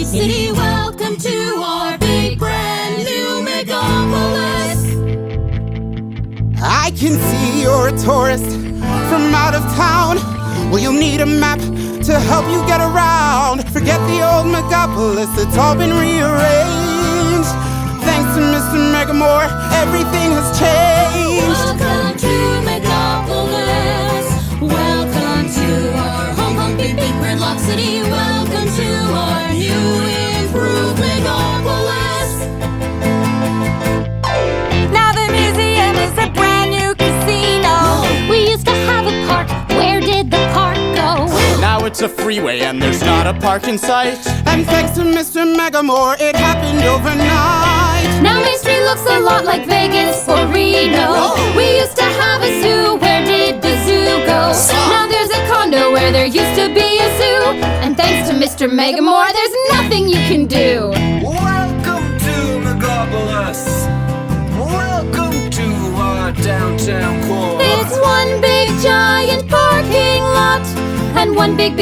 sweet city. Welcome to our big brand new megapolis. I can see you're a tourist from out of town. Well, you'll need a map to help you get around. Forget the old megapolis, it's all been rearranged. Thanks to Mr. Megamore, everything has changed. Welcome to megapolis. Welcome to our home, big gridlock city. Welcome to our new improved megapolis. Now the museum is a brand new casino. We used to have a park. Where did the park go? Now it's a freeway and there's not a park in sight. And thanks to Mr. Megamore, it happened overnight. Now Main Street looks a lot like Vegas or Reno. We used to have a zoo. Where did the zoo go? Now there's a condo where there used to be a zoo. And thanks to Mr. Megamore, there's nothing you can do. Welcome to Megapolis. Welcome to our downtown core. It's one big giant parking lot, and one big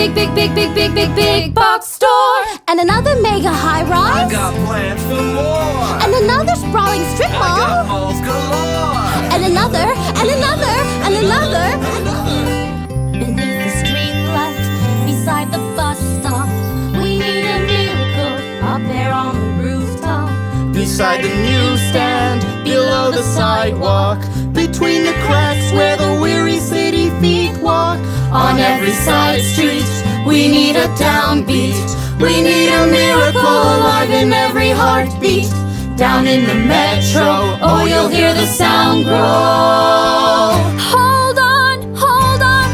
box store, and another mega high I rise, got plans for more. and another sprawling strip I got mall, malls galore. and another, and another, and another. Beneath the street light, beside the bus stop, we need a miracle up there on the rooftop. Beside the newsstand, below the sidewalk, between the cracks where the weary city feet walk. On every side street, we need a downbeat. We need a miracle alive in every heartbeat. Down in the metro, oh, you'll hear the sound grow. Hold on,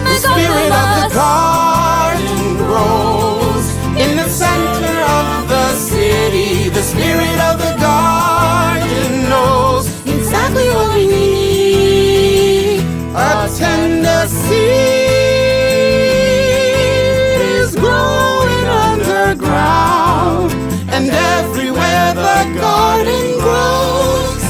The spirit of the megapolis. garden grows in the center of the city. The spirit of the garden knows exactly what we need. A tender seed is growing underground, and everywhere the garden grows,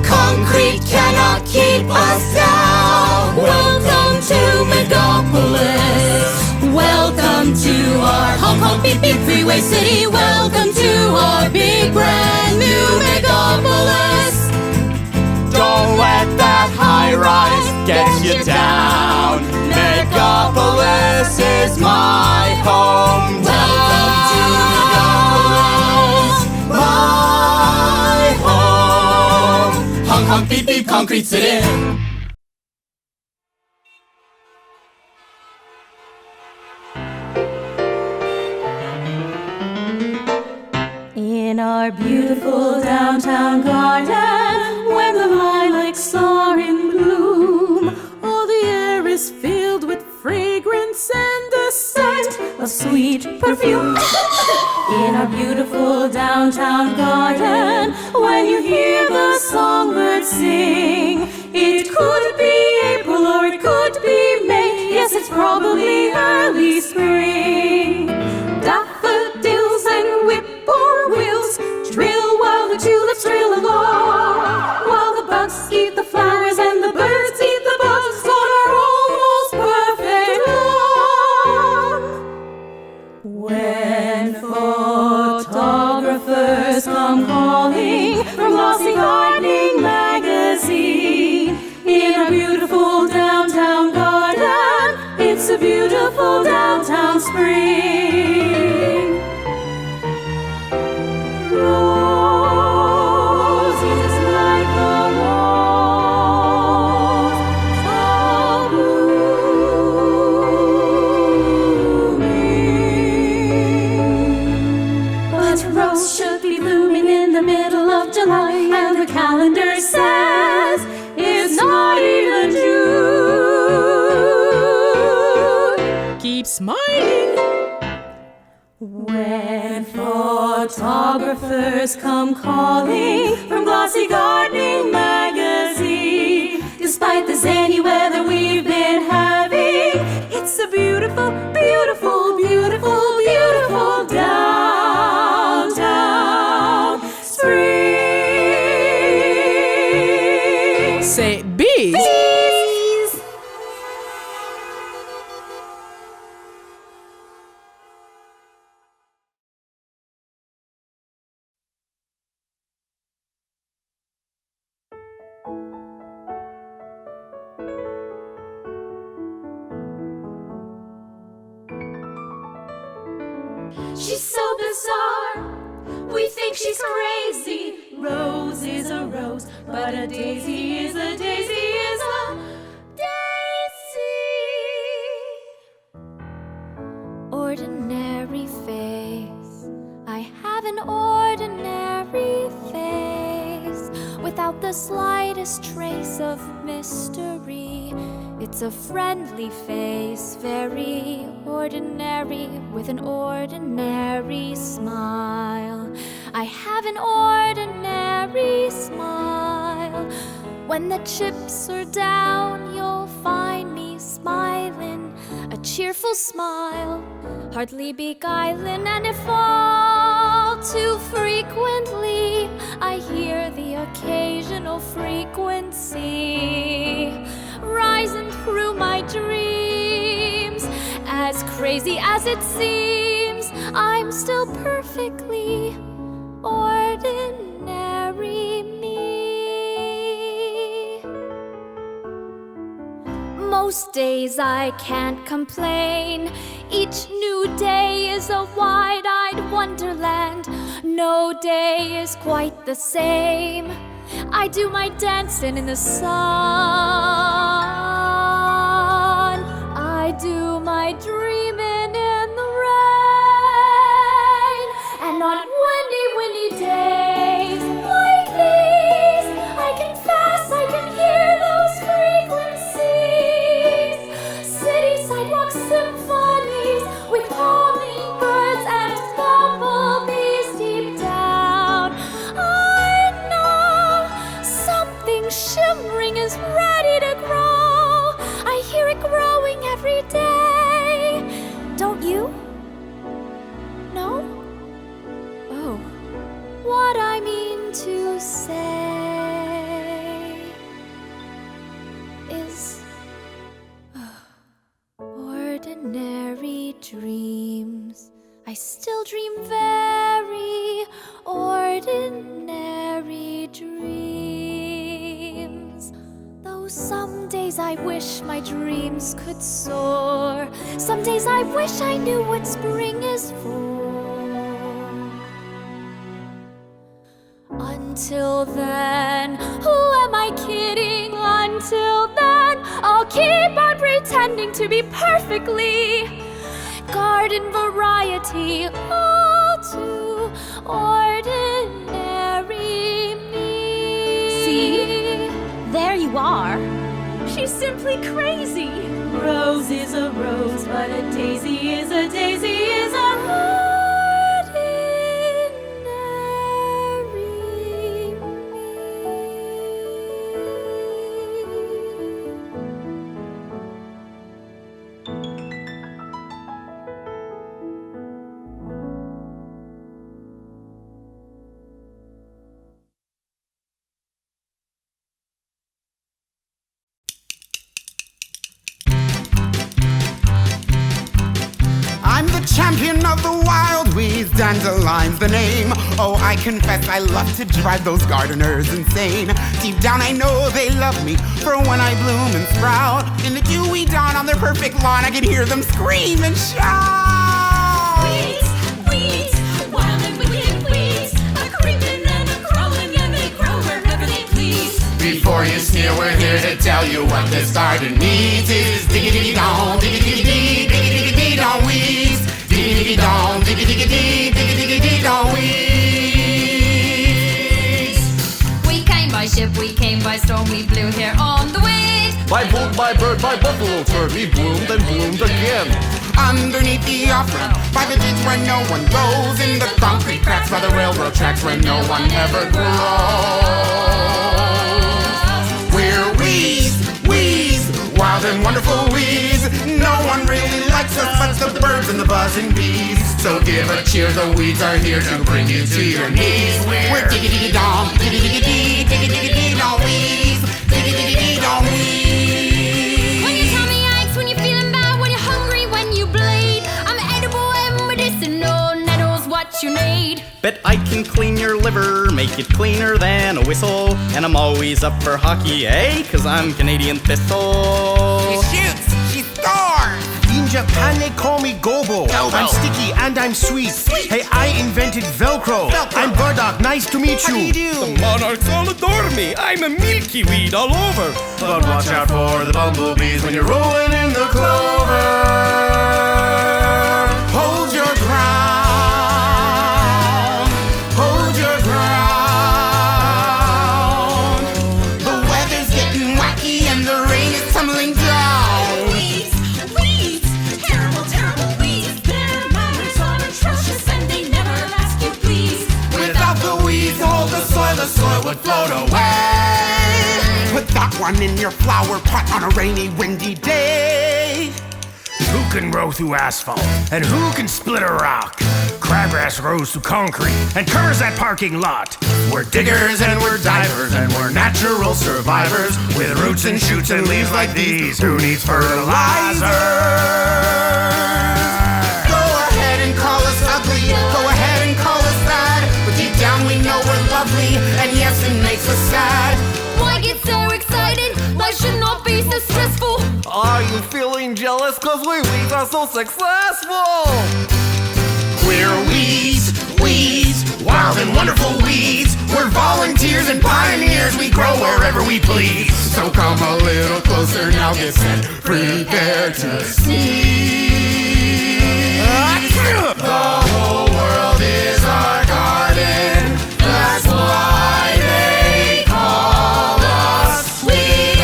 concrete cannot keep us down. Welcome to Megapolis. Welcome to our home, beep freeway city. Welcome to our big brand new Megapolis. Don't let that high rise get you down. Megapolis is my hometown. My home. Honk, beep, concrete city. In our beautiful downtown garden, when the lilacs are in bloom, all the air is filled with fragrance and the scent of sweet perfume. In our beautiful downtown garden, when you hear the songbirds sing, it could be April or it could be May. Yes, it's probably early spring. Daffodils and whippoorwills trill while the tulips trill along, while the bugs eat the flowers and the birds eat the bugs on our almost perfect lawn. When photographers come calling from Glossy Gardening Magazine, in our beautiful downtown garden, it's a beautiful downtown spring. Roses like the rose are blooming. But rose should be blooming in the middle of July, and the calendar says it's not even June. Keep smiling. When photographers come calling from Glossy Gardening Magazine, despite the zany weather we've been having, it's a beautiful, beautiful, beautiful, beautiful downtown spring. Say bees. She's so bizarre, we think she's crazy. Rose is a rose, but a daisy is a daisy is a daisy. Ordinary face, I have an ordinary face, without the slightest trace of mystery. It's a friendly face, very ordinary, with an ordinary smile. I have an ordinary smile. When the chips are down, you'll find me smiling, a cheerful smile, hardly beguiling. And if all too frequently I hear the occasional frequency rising through my dreams, as crazy as it seems, I'm still perfectly ordinary me. Most days I can't complain. Each new day is a wide-eyed wonderland. No day is quite the same. I do my dancing in the sun. I do my dreaming in the rain. And on windy days like these, I confess I can hear those frequencies. City sidewalk symphonies with hummingbirds and bumblebees deep down. I know something shimmering is ready to grow. I hear it growing every day. Don't you? No? Oh, what I mean to say is ordinary dreams. I still dream very ordinary dreams. Though some days I wish my dreams could soar. Some days I wish I knew what spring is for. Until then, who am I kidding? Until then, I'll keep on pretending to be perfectly garden variety, all too ordinary me. See? There you are. She's simply crazy. Rose is a rose, but a daisy is a daisy is a ordinary me. I'm the champion of the wild weeds, dandelions the name. Oh, I confess I love to drive those gardeners insane. Deep down I know they love me for when I bloom and sprout. In the dewy dawn on their perfect lawn, I can hear them scream and shout. Weeds, weeds, wild and wicked weeds, a creeping and a crawling, and they grow wherever they please. Before you sneer, we're here to tell you what this garden needs is diggity-dee-dong, diggity-dee-dee, diggity-dee-dee-dong weeds. Diggity-dee-dong, diggity-dee-dee, diggity-dee-dee-dong weeds. We came by ship, we came by storm, we blew here on the wind. By bull, by bird, by buffalo turd, we bloomed and bloomed again. Underneath the off-ramp, by the ditch where no one goes, in the concrete cracks by the railroad tracks where no one ever grows. We're weeds, weeds, wild and wonderful weeds. No one really likes us but the birds and the buzzing bees. So give a cheer, the weeds are here to bring you to your knees. We're diggity-dee-dong, diggity-dee-dee, diggity-dee-dee-dong weeds. Diggity-dee-dee-dong weeds. When your tummy aches, when you're feeling bad, when you're hungry, when you bleed, I'm edible and medicinal, nettles what you need. Bet I can clean your liver, make it cleaner than a whistle. And I'm always up for hockey, eh? Cause I'm Canadian Thistle. She shoots, she scores. Ninja and they call me Gobo. I'm sticky and I'm sweet. Hey, I invented Velcro. I'm Burdock, nice to meet you. The monarchs all adore me. I'm a milky weed all over. But watch out for the bumblebees when you're rolling in the clover. Hold your ground. Hold your ground. The weather's getting wacky and the rain is tumbling down. Weeds, weeds, terrible, terrible weeds. Their manners are atrocious and they never ask you please. Without the weeds, hold the soil would float away. Put that one in your flower pot on a rainy, windy day. Who can row through asphalt? And who can split a rock? Crabgrass grows through concrete and covers that parking lot. We're diggers and we're divers and we're natural survivors. With roots and shoots and leaves like these, who needs fertilizer? Go ahead and call us ugly. Go ahead and call us bad. But deep down we know we're lovely. And yes, it makes us sad. Why get so excited? Life should not be so stressful. Are you feeling jealous cause we weeds are so successful? We're weeds, weeds, wild and wonderful weeds. We're volunteers and pioneers. We grow wherever we please. So come a little closer now, get set, prepare to see. The whole world is our garden. That's why they call us weeds.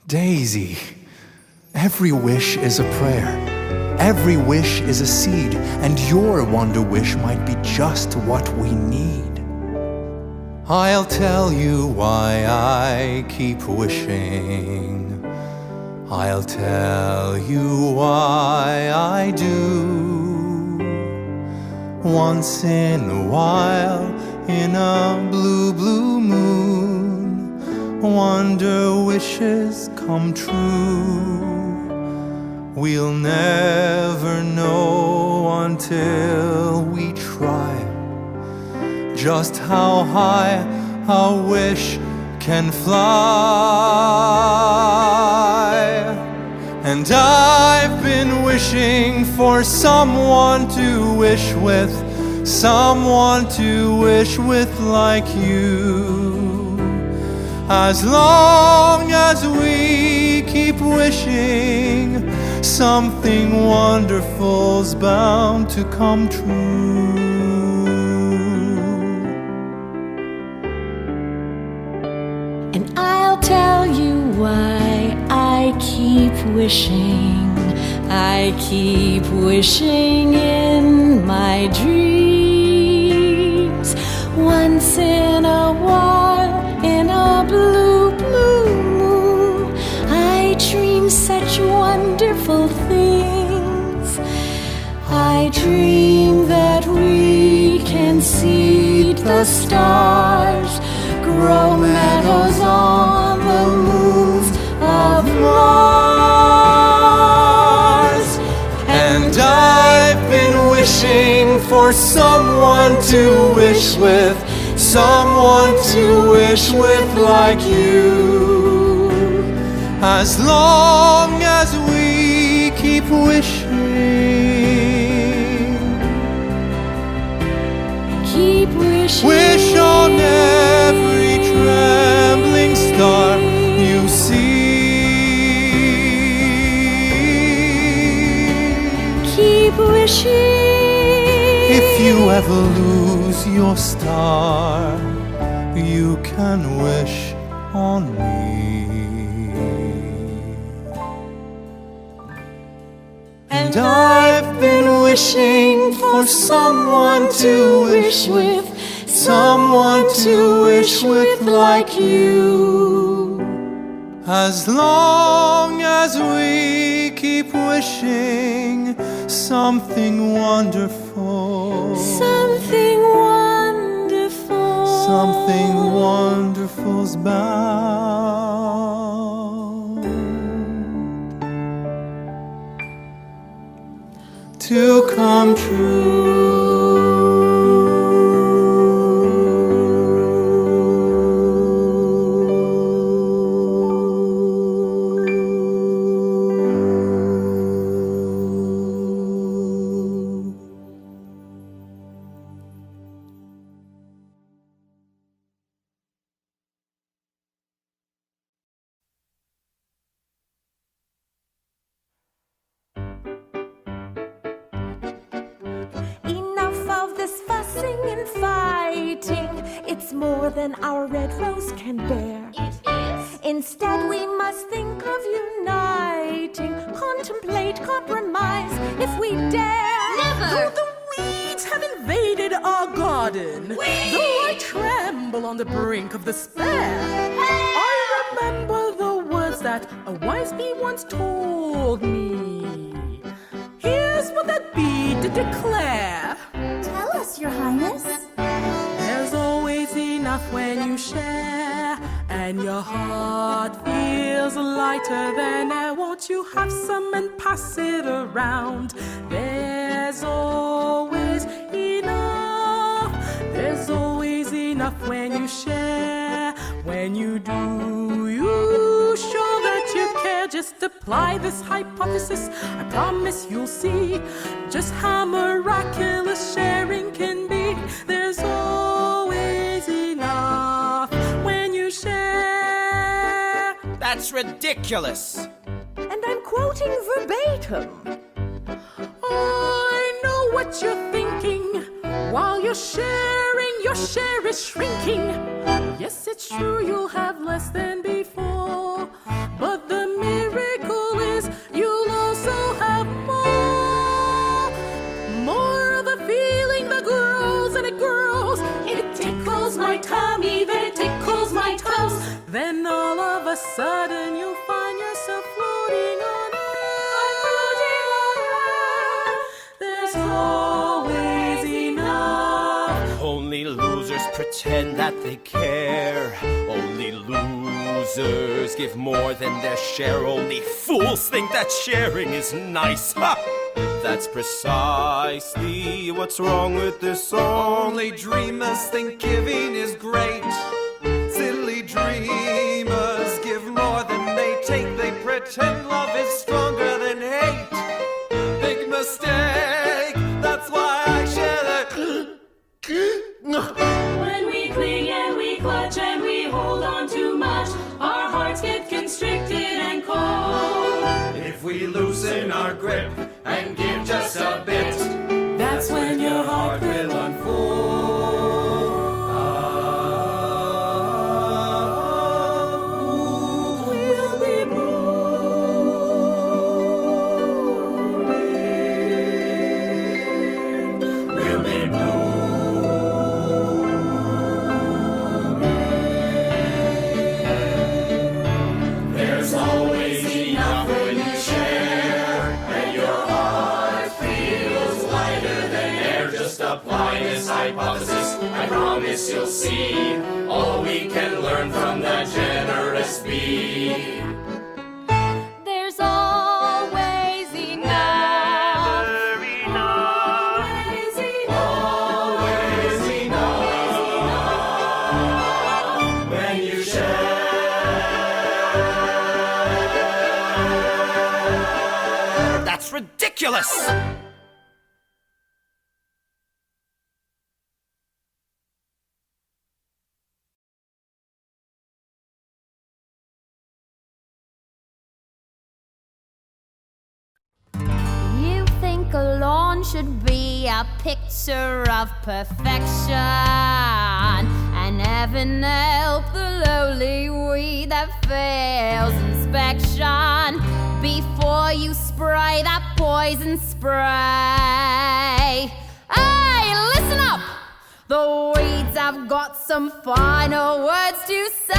Daisy, every wish is a prayer. Every wish is a seed, and your wonder wish might be just what we need. I'll tell you why I keep wishing. I'll tell you why I do. Once in a while, in a blue, blue moon, wonder wishes come true. We'll never know until we try just how high a wish can fly. And I've been wishing for someone to wish with, someone to wish with like you. As long as we keep wishing, something wonderful's bound to come true. And I'll tell you why I keep wishing. I keep wishing in my dreams. Once in a while, in a blue, blue moon, I dream such wonderful things. I dream that we can seed the stars, grow meadows on the moons of Mars. And I've been wishing for someone to wish with, someone to wish with like you. As long as we keep wishing, Keep wishing. wish on every trembling star you see. Keep wishing. If you ever lose your star, you can wish on me. And I've been wishing for someone to wish with, someone to wish with like you. As long as we keep wishing, something wonderful, Something more than our red rose can bear. It is. Instead, we must think of uniting, contemplate compromise if we dare. Never. Though the weeds have invaded our garden, though I tremble on the brink of despair, I remember the words that a wise bee once told me. Here's what that bee did declare. Tell us, Your Highness. There's always enough when you share, and your heart feels lighter than air. Won't you have some and pass it around? There's always enough. There's always enough when you share. When you do, you show that you care. Just apply this hypothesis. I promise you'll see just how miraculous sharing can be. There's always enough when you share. That's ridiculous. And I'm quoting verbatim. I know what you're thinking. While you're sharing, your share is shrinking. Yes, it's true you'll have less than before, but the miracle is you'll also have more. More of a feeling that grows and it grows. It tickles my tummy, then it tickles my toes. Then all of a sudden you'll find yourself floating on air. Floating on air. There's always enough. Only losers pretend that they care. Only losers give more than their share. Only fools think that sharing is nice. Ha! That's precisely what's wrong with this song. Only dreamers think giving is great. Silly dreamers give more than they take. They pretend love is stronger than hate. Big mistake. That's why I share that. When we cling and we clutch and we hold on too much, our hearts get constricted and cold. If we loosen our grip and give just a bit, That's when your heart will will be we'll be blue. There's always enough when you share, and your heart feels lighter than air. Just apply this hypothesis. I promise you'll see all we can learn from the generous bee. There's always enough. always enough. Always enough when you share. That's ridiculous. You think a lawn should be a picture of perfection, and heaven help the lowly weed that fails inspection. Before you spray that poison spray, hey, listen up! The weeds have got some final words to say.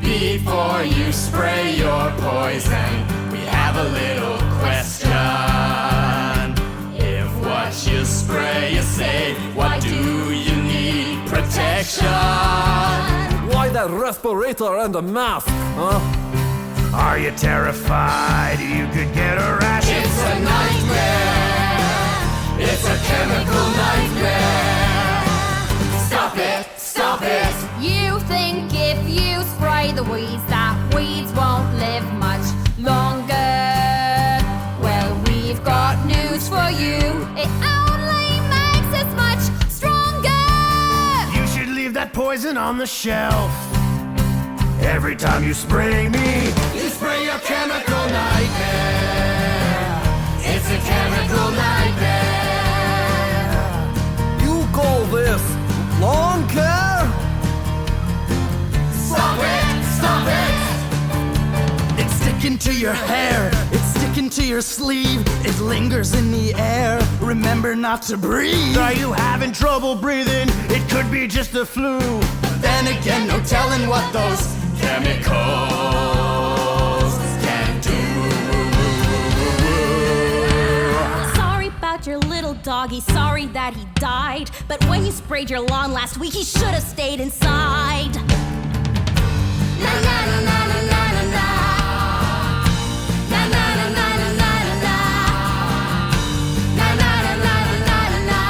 Before you spray your poison, we have a little question. If what you spray you say, why do you need protection? Why that respirator and a mask, huh? Are you terrified you could get a rash? It's a nightmare. It's a chemical nightmare. Stop it, stop it. You think if you spray the weeds that weeds won't live much longer? Well, we've got news for you. It only makes us much stronger. You should leave that poison on the shelf. Every time you spray me, You spray a chemical nightmare. It's a chemical nightmare. to your hair, it's sticking to your sleeve, it lingers in the air. Remember not to breathe. Are you having trouble breathing? It could be just the flu. Then again, no telling what those chemicals can do. Sorry about your little doggy, sorry that he died. But when you sprayed your lawn last week, he should have stayed inside. Na na na na na na na na. Na na na na na na na na. Na na na na na na na.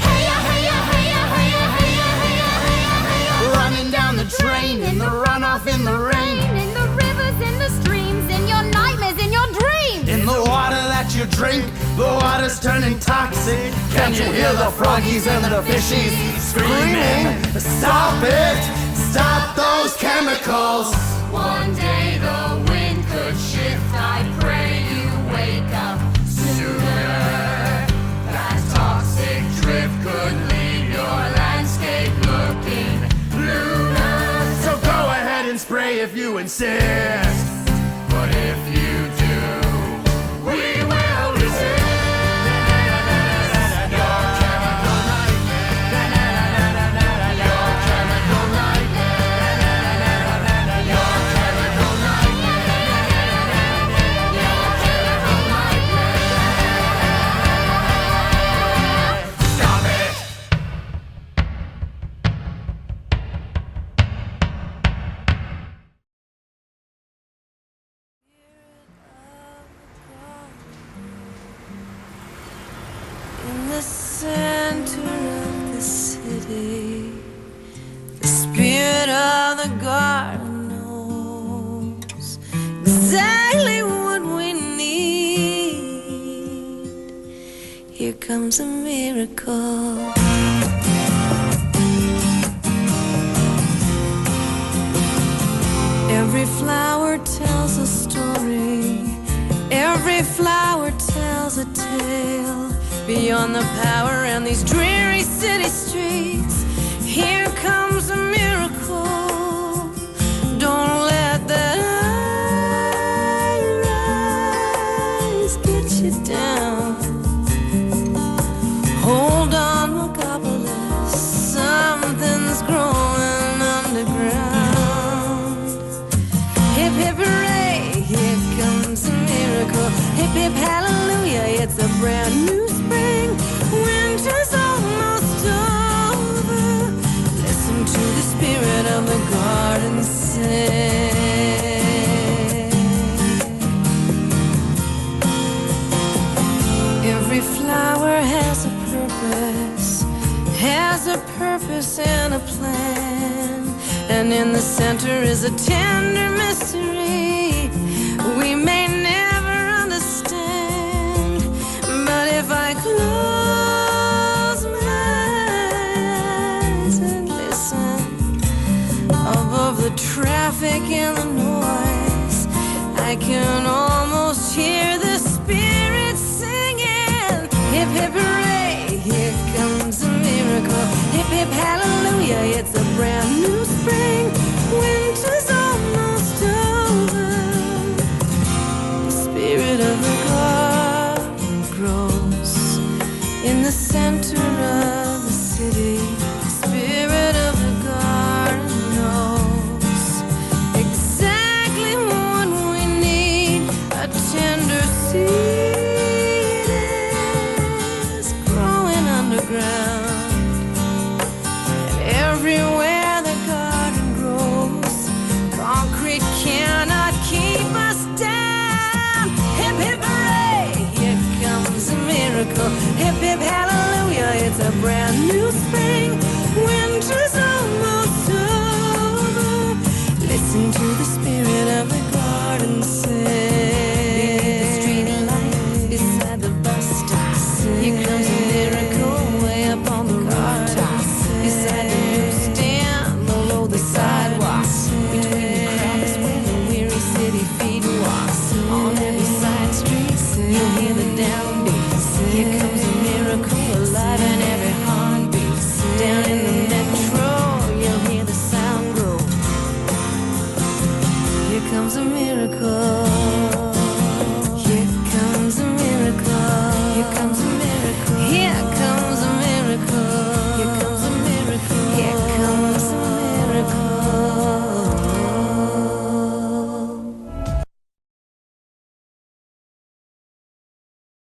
Hey ya hey ya hey ya hey ya hey ya hey ya hey ya hey ya. running down the drain, in the runoff, in the rain, In the rivers, in the streams, in your nightmares, in your dreams. in the water that you drink. The water's turning toxic. Can't you hear the froggies and the fishies screaming? Stop it! Stop those chemicals! One day the wind could shift. I pray you wake up sooner. That toxic drift could leave your landscape looking bluer. So go ahead and spray if you insist. But if you do, we will resist. Your chemical nightmare. Your chemical nightmare. Your chemical nightmare. Your chemical nightmare. Stop it! In the center of the city, the spirit of the garden knows exactly what we need. Here comes a miracle. Every flower tells a story. Every flower tells a tale. Beyond the power and these dreary city streets, here comes a miracle. Don't let that high-rise get you down. Hold on, Megapolis, something's growing underground. Hip hip hooray, here comes a miracle. Hip hip hallelujah, it's a brand new spring. Winter's almost over. Listen to the spirit of the garden sing. Every flower has a purpose and a plan. And in the center is a tender mystery we may never understand. But if I close my eyes and listen, above the traffic and the noise, I can almost hear the spirit singing. Hip hip hooray, here comes a miracle. Hip hip hallelujah, it's a brand new spring. Winter's almost over. The spirit of the garden grows in the center